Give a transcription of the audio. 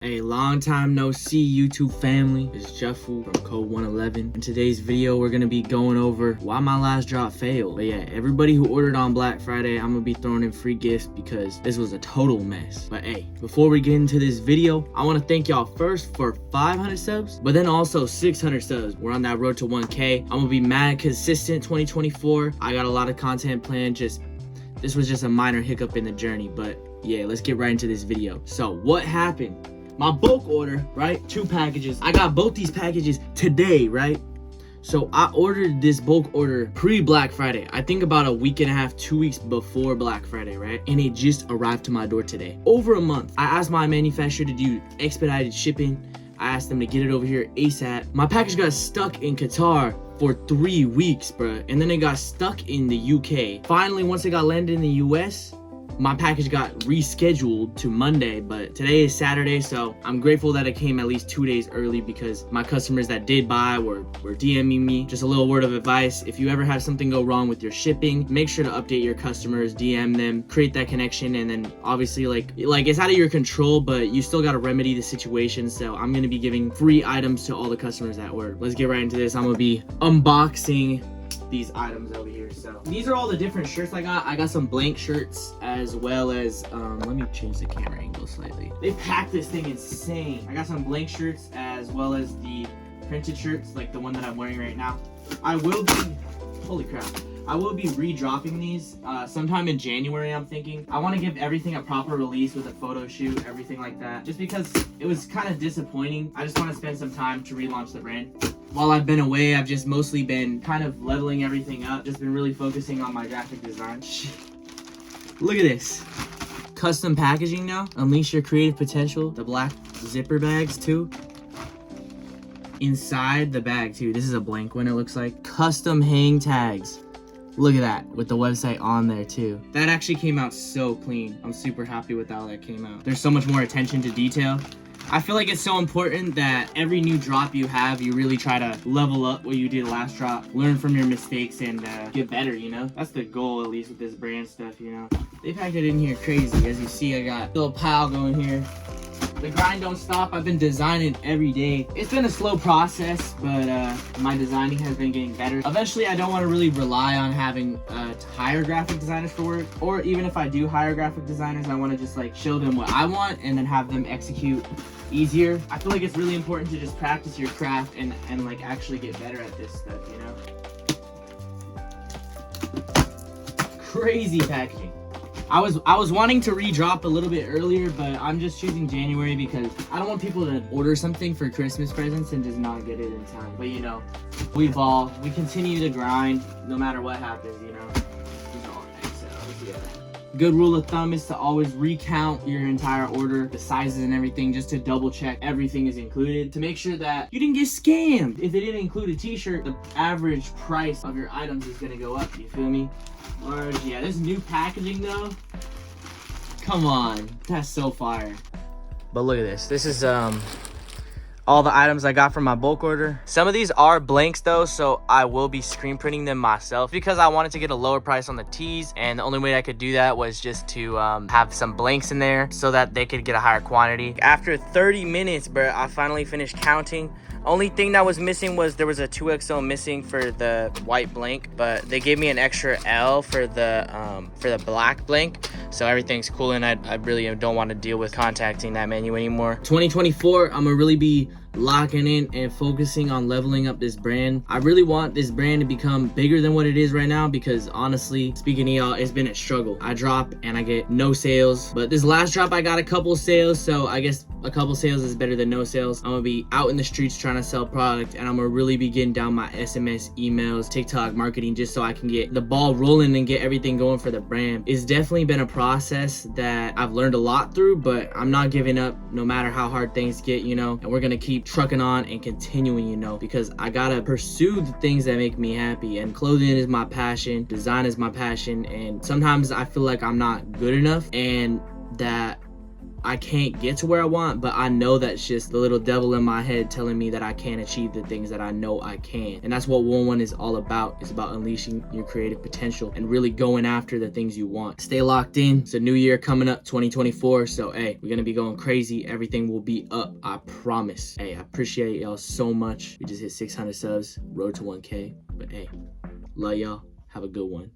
Hey, long time no see YouTube family. It's Jefu from Code 111. In today's video, we're gonna be going over why my last drop failed. But yeah, everybody who ordered on Black Friday, I'm gonna be throwing in free gifts because this was a total mess. But hey, before we get into this video, I wanna thank y'all first for 500 subs, but then also 600 subs. We're on that road to 1K. I'm gonna be mad consistent 2024. I got a lot of content planned. This was just a minor hiccup in the journey, but yeah, let's get right into this video. So what happened? My bulk order, right? 2 packages. I got both these packages today, right? So I ordered this bulk order pre-Black Friday. I think about a week and a half, 2 weeks before Black Friday, right? And it just arrived to my door today. Over a month. I asked my manufacturer to do expedited shipping. I asked them to get it over here ASAP. My package got stuck in Qatar for 3 weeks, bruh. And then it got stuck in the UK. Finally, once it got landed in the US, my package got rescheduled to Monday, but today is Saturday, so I'm grateful that it came at least 2 days early because my customers that did buy were DMing me. Just a little word of advice: if you ever have something go wrong with your shipping, make sure to update your customers, DM them, create that connection, and then obviously like it's out of your control, but you still got to remedy the situation. So I'm gonna be giving free items to all the customers that order. Let's get right into this. I'm gonna be unboxing these items over here. So these are all the different shirts I got some blank shirts as well as let me change the camera angle slightly. They packed this thing insane. I got some blank shirts as well as the printed shirts, like the one that I'm wearing right now. I will be redropping these sometime in January. I'm thinking I want to give everything a proper release with a photo shoot, everything like that, just because it was kind of disappointing. I just want to spend some time to relaunch the brand. While I've been away, I've just mostly been kind of leveling everything up, just been really focusing on my graphic design. Look at this. Custom packaging now. Unleash your creative potential. The black zipper bags too. Inside the bag too. This is a blank one, it looks like. Custom hang tags. Look at that, with the website on there too. That actually came out so clean. I'm super happy with how that came out. There's so much more attention to detail. I feel like it's so important that every new drop you have, you really try to level up what you did last drop, learn from your mistakes, and get better, you know? That's the goal, at least with this brand stuff, you know? They packed it in here crazy. As you see, I got a little pile going here. The grind don't stop. I've been designing every day. It's been a slow process, but my designing has been getting better. Eventually, I don't want to really rely on having hire graphic designers for work, or even if I do hire graphic designers, I want to just like show them what I want and then have them execute easier. I feel like it's really important to just practice your craft and like actually get better at this stuff, you know? Crazy packaging. I was wanting to redrop a little bit earlier, but I'm just choosing January because I don't want people to order something for Christmas presents and just not get it in time. But you know, we evolve, we continue to grind no matter what happens, you know. Good rule of thumb is to always recount your entire order, the sizes and everything, just to double check everything is included to make sure that you didn't get scammed. If they didn't include a t-shirt, the average price of your items is gonna go up, you feel me? Or yeah, this new packaging though, come on, that's so fire. But look at this. This is all the items I got from my bulk order. Some of these are blanks though, so I will be screen printing them myself because I wanted to get a lower price on the tees, and the only way I could do that was just to have some blanks in there so that they could get a higher quantity. After 30 minutes, bro, I finally finished counting. Only thing that was missing was there was a 2XL missing for the white blank, but they gave me an extra L for the black blank, so everything's cool, and I really don't want to deal with contacting that menu anymore. 2024, I'm gonna really be locking in and focusing on leveling up this brand. I really want this brand to become bigger than what it is right now because honestly, speaking to y'all, it's been a struggle. I drop and I get no sales, but this last drop I got a couple sales, so I guess a couple sales is better than no sales. I'm gonna be out in the streets trying to sell product, and I'm gonna really be getting down my SMS, emails, TikTok marketing, just so I can get the ball rolling and get everything going for the brand. It's definitely been a process that I've learned a lot through, but I'm not giving up no matter how hard things get, you know, and we're gonna keep trucking on and continuing, you know, because I gotta pursue the things that make me happy, and clothing is my passion, design is my passion, and sometimes I feel like I'm not good enough and that I can't get to where I want, but I know that's just the little devil in my head telling me that I can't achieve the things that I know I can. And that's what 1-1 is all about. It's about unleashing your creative potential and really going after the things you want. Stay locked in. It's a new year coming up, 2024. So, hey, we're going to be going crazy. Everything will be up. I promise. Hey, I appreciate y'all so much. We just hit 600 subs, road to 1K. But hey, love y'all. Have a good one.